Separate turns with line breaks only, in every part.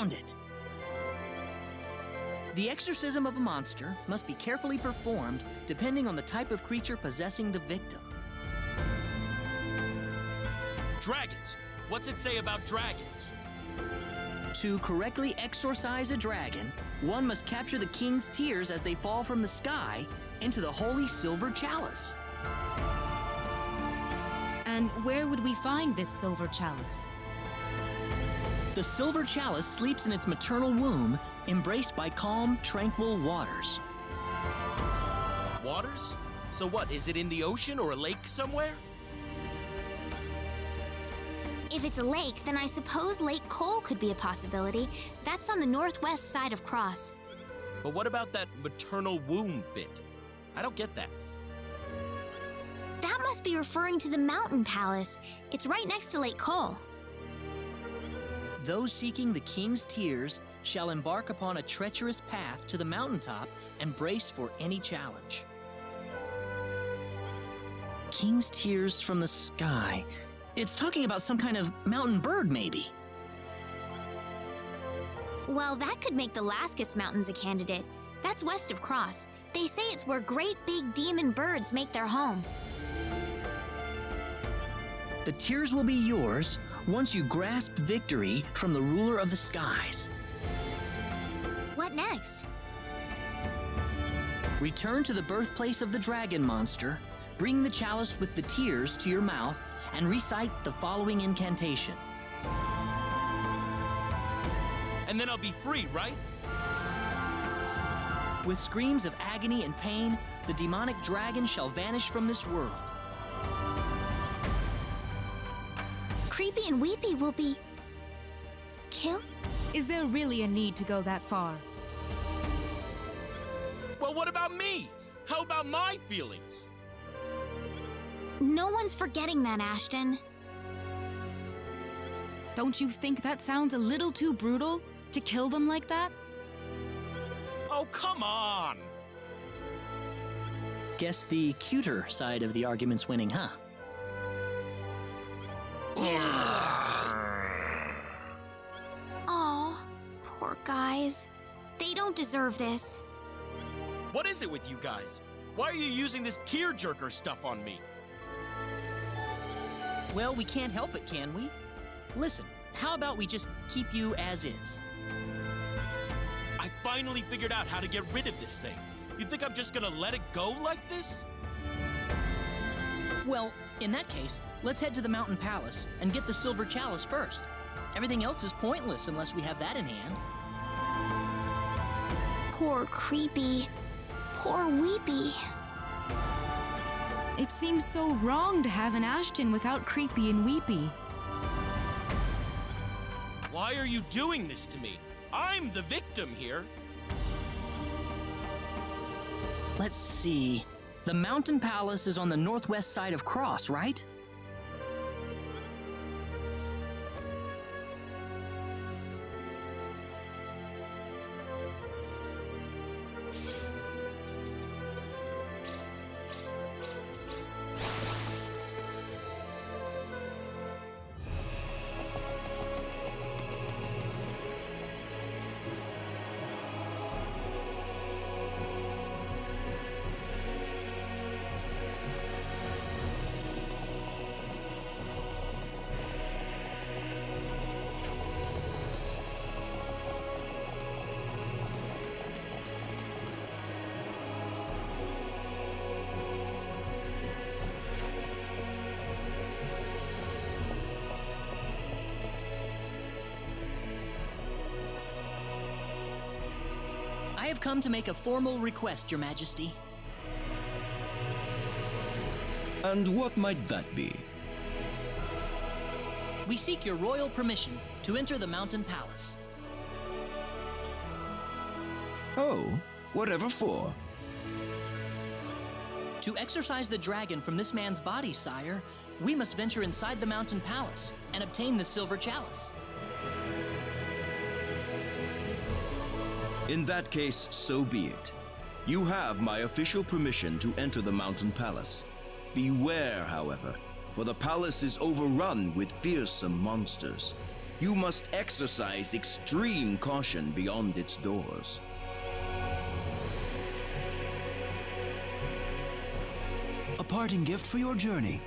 found it! The exorcism of a monster must be carefully performed depending on the type of creature possessing the victim.
Dragons! What's it say about dragons?
To correctly exorcise a dragon, one must capture the king's tears as they fall from the sky into the holy silver chalice.
And where would we find this silver chalice?
The silver chalice sleeps in its maternal womb, embraced by calm, tranquil waters.
Waters? So what, is it in the ocean or a lake somewhere?
If it's a lake, then I suppose Lake Cole could be a possibility. That's on the northwest side of Cross.
But what about that maternal womb bit? I don't get that.
That must be referring to the Mountain Palace. It's right next to Lake Cole.
Those seeking the king's tears shall embark upon a treacherous path to the mountaintop and brace for any challenge. King's tears from the sky. It's talking about some kind of mountain bird, maybe.
Well, that could make the Lascus Mountains a candidate. That's west of Cross. They say it's where great big demon birds make their home.
The tears will be yours once you grasp victory from the ruler of the skies.
What next?
Return to the birthplace of the dragon monster, bring the chalice with the tears to your mouth, and recite the following incantation.
And then I'll be free, right?
With screams of agony and pain, the demonic dragon shall vanish from this world.
Creepy and Weepy will be... killed?
Is there really a need to go that far?
Well, what about me? How about my feelings?
No one's forgetting that, Ashton.
Don't you think that sounds a little too brutal to kill them like that?
Oh, come on!
Guess the cuter side of the argument's winning, huh?
Aw, poor guys. They don't deserve this.
What is it with you guys? Why are you using this tearjerker stuff on me?
Well, we can't help it, can we? Listen, how about we just keep you as is?
I finally figured out how to get rid of this thing. You think I'm just gonna let it go like this?
Well, in that case, let's head to the Mountain Palace and get the silver chalice first. Everything else is pointless unless we have that in hand.
Poor Creepy. Poor Weepy.
It seems so wrong to have an Ashton without Creepy and Weepy.
Why are you doing this to me? I'm the victim here.
Let's see. The Mountain Palace is on the northwest side of Cross, right? I have come to make a formal request, Your Majesty.
And what might that be?
We seek your royal permission to enter the Mountain Palace.
Oh, whatever for?
To exorcise the dragon from this man's body, sire, we must venture inside the Mountain Palace and obtain the silver chalice.
In that case, so be it. You have my official permission to enter the Mountain Palace. Beware, however, for the palace is overrun with fearsome monsters. You must exercise extreme caution beyond its doors.
A parting gift for your journey.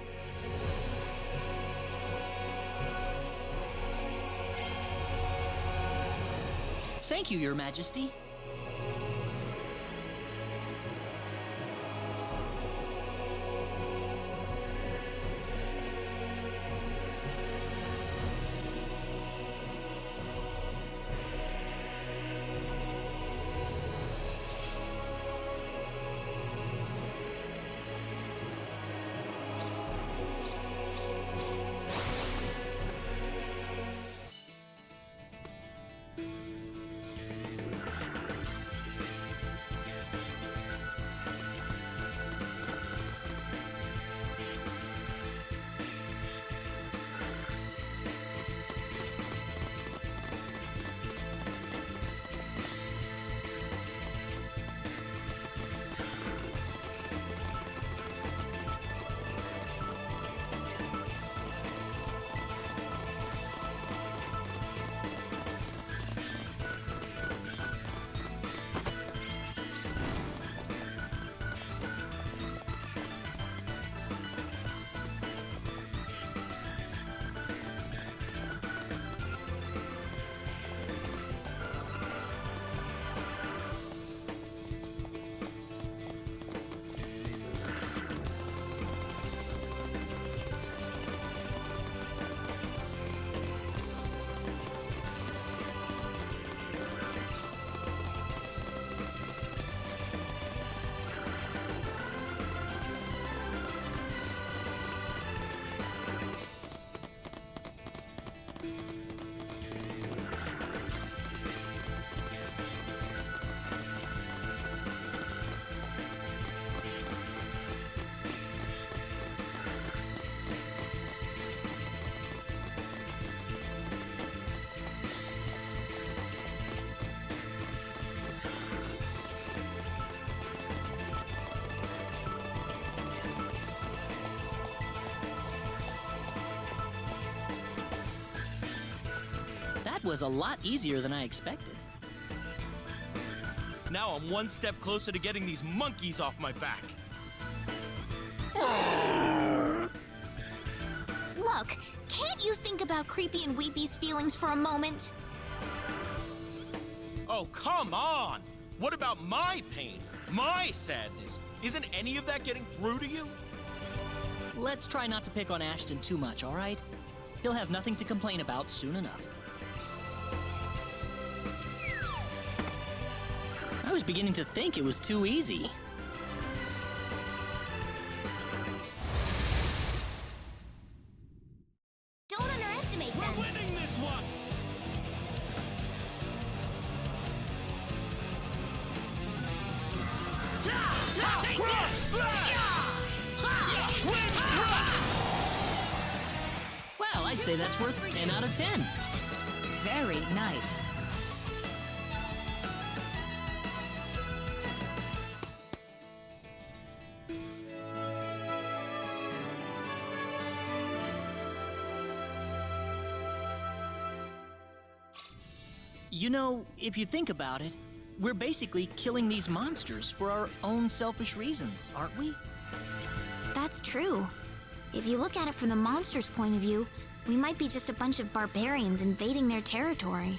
Thank you, Your Majesty. That was a lot easier than I expected.
Now I'm one step closer to getting these monkeys off my back.
Look, can't you think about Creepy and Weepy's feelings for a moment?
Oh, come on! What about my pain? My sadness? Isn't any of that getting through to you?
Let's try not to pick on Ashton too much, all right? He'll have nothing to complain about soon enough. I was beginning to think it was too easy.
Don't underestimate them.
We're winning this one! Take this!
Well, I'd say that's worth 10 out of 10.
Very nice.
You know, if you think about it, we're basically killing these monsters for our own selfish reasons, aren't we?
That's true. If you look at it from the monster's point of view, we might be just a bunch of barbarians invading their territory.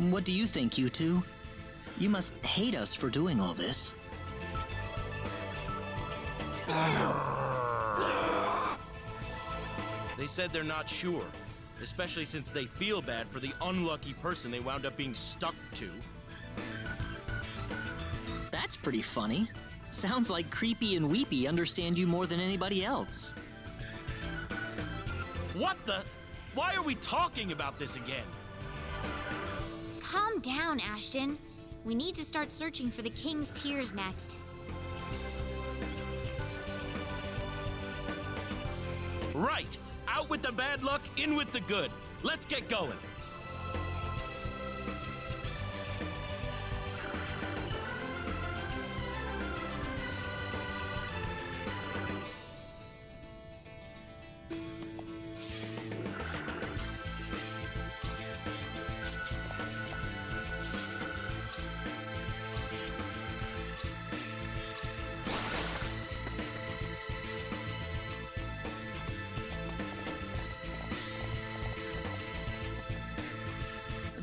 What do you think, you two? You must hate us for doing all this.
They said they're not sure, especially since they feel bad for the unlucky person they wound up being stuck to.
That's pretty funny. Sounds like Creepy and Weepy understand you more than anybody else.
What the? Why are we talking about this again?
Calm down, Ashton. We need to start searching for the King's Tears next.
Right! Out with the bad luck, in with the good. Let's get going.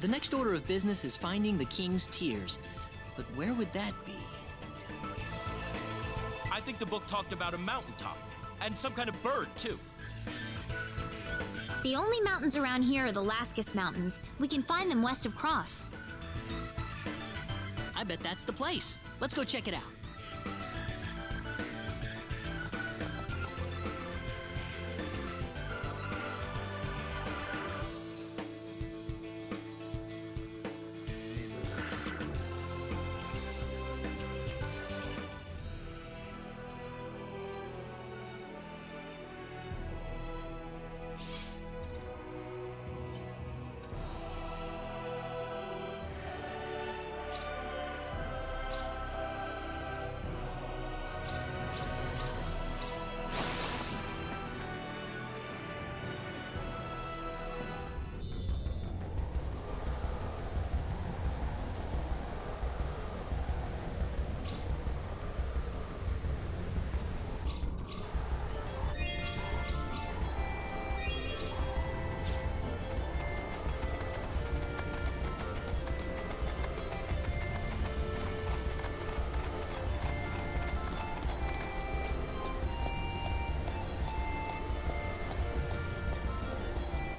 The next order of business is finding the king's tears. But where would that be?
I think the book talked about a mountaintop, and some kind of bird, too.
The only mountains around here are the Laskus Mountains. We can find them west of Cross.
I bet that's the place. Let's go check it out.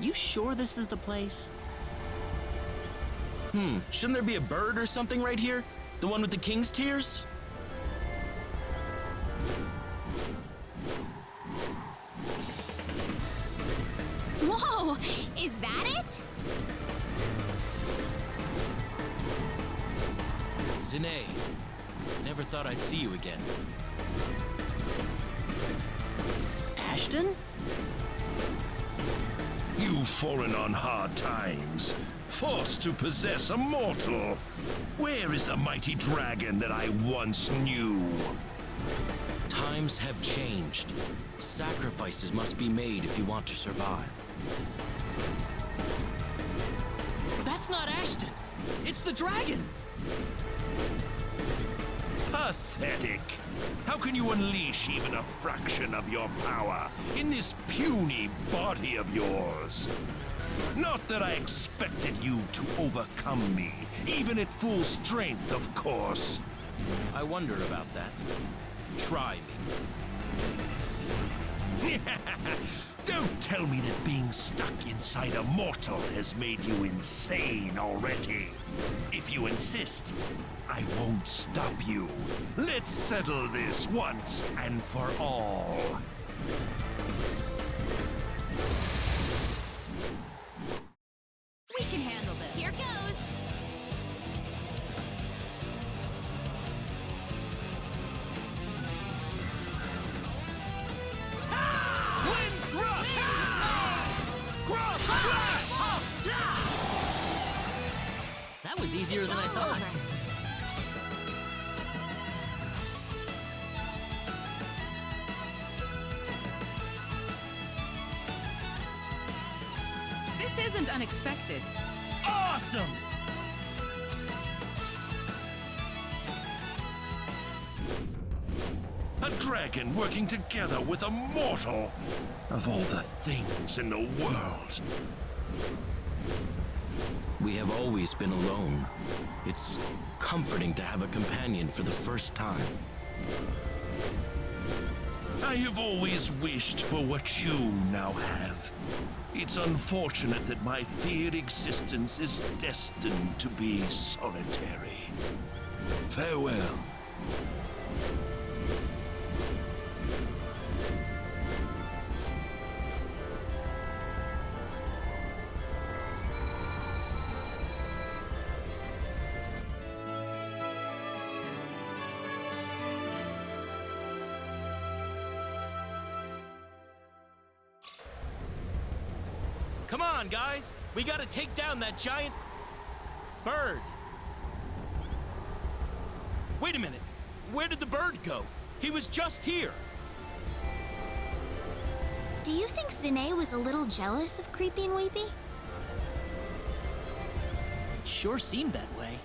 You sure this is the place?
Shouldn't there be a bird or something right here? The one with the king's tears?
Whoa! Is that it?
Zine, never thought I'd see you again.
Ashton?
You've fallen on hard times, forced to possess a mortal. Where is the mighty dragon that I once knew?
Times have changed. Sacrifices must be made if you want to survive.
That's not Ashton. It's the dragon.
Pathetic. How can you unleash even a fraction of your power in this puny body of yours? Not that I expected you to overcome me, even at full strength, of course.
I wonder about that. Try me.
Don't tell me that being stuck inside a mortal has made you insane already. If you insist, I won't stop you. Let's settle this once and for all.
We can handle this.
Here goes.
Twin thrust! Cross slash!
That was easier than I thought.
This isn't unexpected.
Awesome!
A dragon working together with a mortal. Of all the things in the world.
We have always been alone. It's comforting to have a companion for the first time.
I have always wished for what you now have. It's unfortunate that my feared existence is destined to be solitary. Farewell.
Come on, guys! We gotta take down that giant bird. Wait a minute. Where did the bird go? He was just here.
Do you think Zine was a little jealous of Creepy and Weepy?
It sure seemed that way.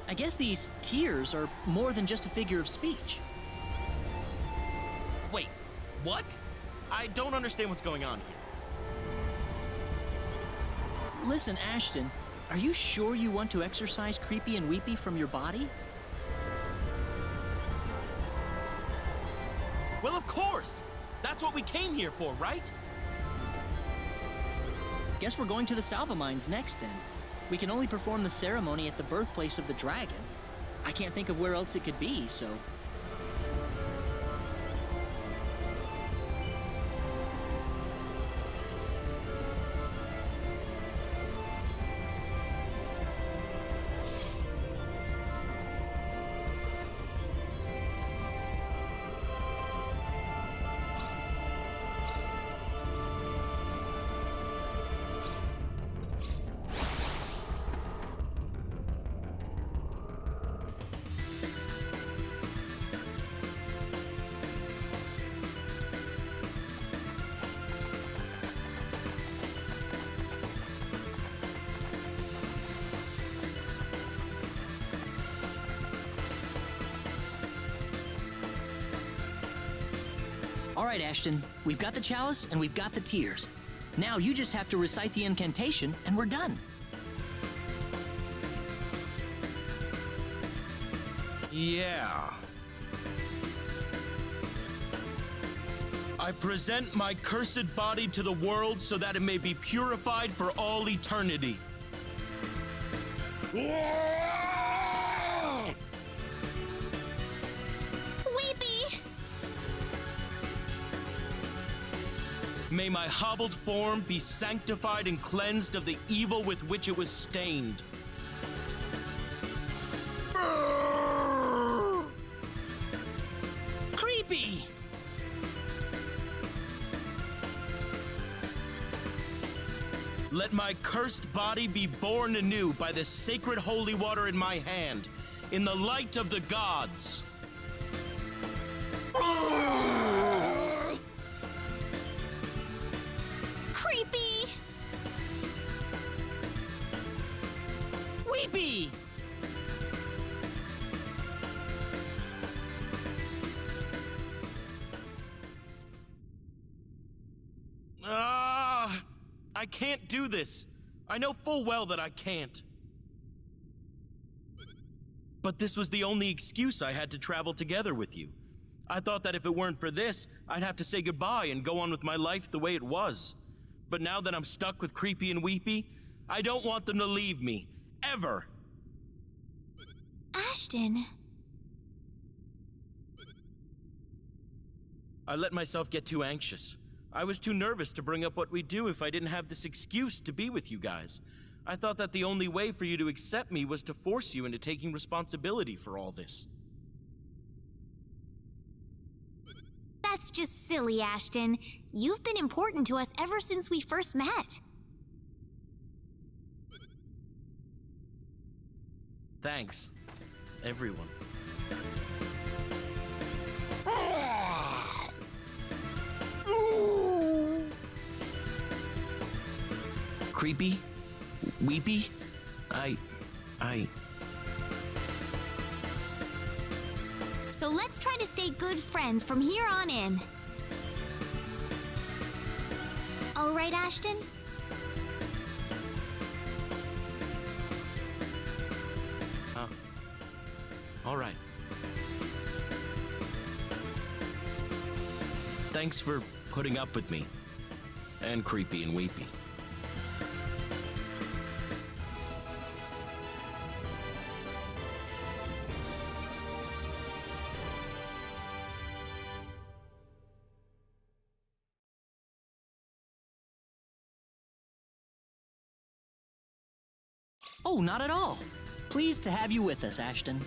I guess these tears are more than just a figure of speech.
Wait, what? I don't understand what's going on here.
Listen, Ashton, Are you sure you want to exorcise Creepy and Weepy from your body?
Well, of course! That's what we came here for, right?
Guess we're going to the Salva Mines next, then. We can only perform the ceremony at the birthplace of the dragon. I can't think of where else it could be, so... All right, Ashton, we've got the chalice and we've got the tears. Now you just have to recite the incantation and we're done.
Yeah. I present my cursed body to the world so that it may be purified for all eternity.
Weepy!
May my hobbled form be sanctified and cleansed of the evil with which it was stained.
Creepy!
Let my cursed body be born anew by the sacred holy water in my hand, in the light of the gods.
Creepy!
Weepy!
I can't do this. I know full well that I can't. But this was the only excuse I had to travel together with you. I thought that if it weren't for this, I'd have to say goodbye and go on with my life the way it was. But now that I'm stuck with Creepy and Weepy, I don't want them to leave me. Ever.
Ashton.
I let myself get too anxious. I was too nervous to bring up what we'd do if I didn't have this excuse to be with you guys. I thought that the only way for you to accept me was to force you into taking responsibility for all this.
That's just silly, Ashton. You've been important to us ever since we first met.
Thanks, everyone.
Creepy? Weepy?
So let's try to stay good friends from here on in. All right, Ashton?
All right. Thanks for putting up with me. And Creepy and Weepy.
Oh, not at all. Pleased to have you with us, Ashton.